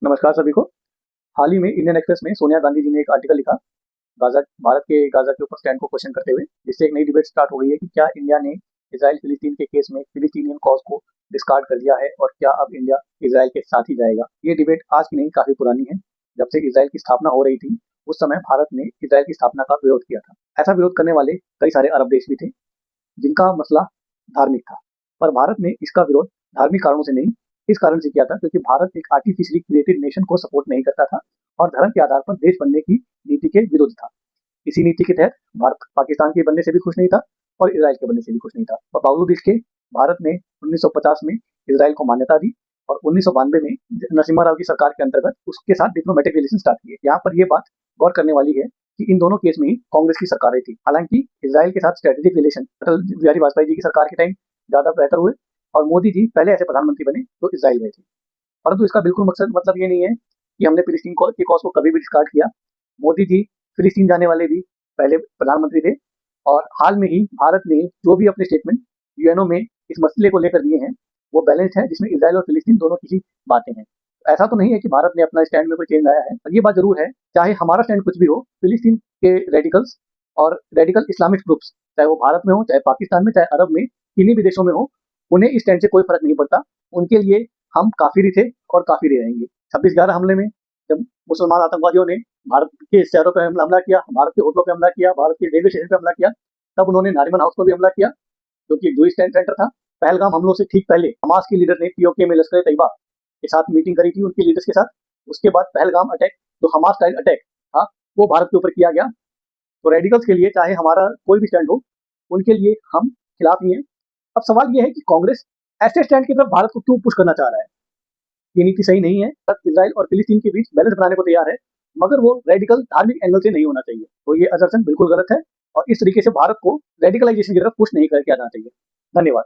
नमस्कार सभी को। हाल ही में इंडियन एक्सप्रेस में सोनिया गांधी जी ने एक आर्टिकल लिखा गाजा भारत के गाजा के ऊपर स्टैंड को क्वेश्चन करते हुए, जिससे एक नई डिबेट स्टार्ट हो गई है कि क्या इंडिया ने इजराइल फिलिस्तीन के केस में फिलिस्तीनियन कॉज को डिस्कार्ड कर दिया है और क्या अब इंडिया इजराइल के साथ ही जाएगा। ये डिबेट आज की नहीं, काफी पुरानी है। जब से इजराइल की स्थापना हो रही थी उस समय भारत ने इजराइल की स्थापना का विरोध किया था। ऐसा विरोध करने वाले कई सारे अरब देश भी थे जिनका मसला धार्मिक था, पर भारत ने इसका विरोध धार्मिक कारणों से नहीं, इस कारण से किया था क्योंकि भारत एक आर्टिफिशियली क्रिएटेड नेशन को सपोर्ट नहीं करता था और धर्म के आधार पर देश बनने की नीति के विरुद्ध था। इसी नीति के तहत भारत पाकिस्तान के बनने से भी खुश नहीं था और इजराइल के बनने से भी खुश नहीं था। और बावजूद इसके भारत ने 1950 में इजराइल को मान्यता दी और 1992 में नरसिम्हा राव की सरकार के अंतर्गत उसके साथ डिप्लोमेटिक रिलेशन स्टार्ट किए। यहाँ पर यह बात गौर करने वाली है कि इन दोनों केस में ही कांग्रेस की सरकारें थी। हालांकि इजराइल के साथ स्ट्रेटेजिक रिलेशन अटल बिहारी वाजपेयी जी की सरकार के टाइम ज्यादा बेहतर हुए और मोदी जी पहले ऐसे प्रधानमंत्री बने तो इजराइल गए थे। परंतु इसका बिल्कुल मकसद मतलब ये नहीं है कि हमने फिलिस्तीन के कॉज को कभी भी डिस्कार्ड किया। मोदी जी फिलिस्तीन जाने वाले भी पहले प्रधानमंत्री थे और हाल में ही भारत ने जो भी अपने स्टेटमेंट यूएनओ में इस मसले को लेकर दिए हैं वो बैलेंस्ड है, जिसमें इजराइल और फिलिस्तीन दोनों की ही बातें हैं। ऐसा तो नहीं है कि भारत ने अपना स्टैंड में कोई चेंज लाया है, और ये बात जरूर है चाहे हमारा स्टैंड कुछ भी हो, फिलिस्तीन के रेडिकल्स और रेडिकल इस्लामिक ग्रुप्स चाहे वो भारत में हो, चाहे पाकिस्तान में, चाहे अरब में, किन्हीं भी देशों में हो, उन्हें इस स्टैंड से कोई फर्क नहीं पड़ता। उनके लिए हम काफिर थे और काफिर ही रहेंगे। 26/11 हमले में जब मुसलमान आतंकवादियों ने भारत के शहरों पर हमला किया, भारत के होटलों पर हमला किया, भारत के रेलवे स्टेशन पर हमला किया, तब उन्होंने नारिमन हाउस पर भी हमला किया जो कि एक जूइश सेंटर था। पहलगाम हमलों से ठीक पहले हमास की लीडर ने पीओके में लश्कर तैयबा के साथ मीटिंग करी थी उनके लीडर्स के साथ। उसके बाद पहलगाम अटैक जो हमास स्टाइल अटैक था वो भारत के ऊपर किया गया। तो रेडिकल्स के लिए चाहे हमारा कोई भी स्टैंड हो, उनके लिए हम खिलाफ ही हैं। अब सवाल ये है कि कांग्रेस ऐसे स्टैंड की तरफ भारत को क्यों पुश करना चाह रहा है। ये नीति सही नहीं है। इजराइल और फिलिस्तीन के बीच बैलेंस बनाने को तैयार है, मगर वो रेडिकल धार्मिक एंगल से नहीं होना चाहिए। तो ये असर्शन बिल्कुल गलत है और इस तरीके से भारत को रेडिकलाइजेशन की तरफ पुश नहीं करके आना चाहिए। धन्यवाद।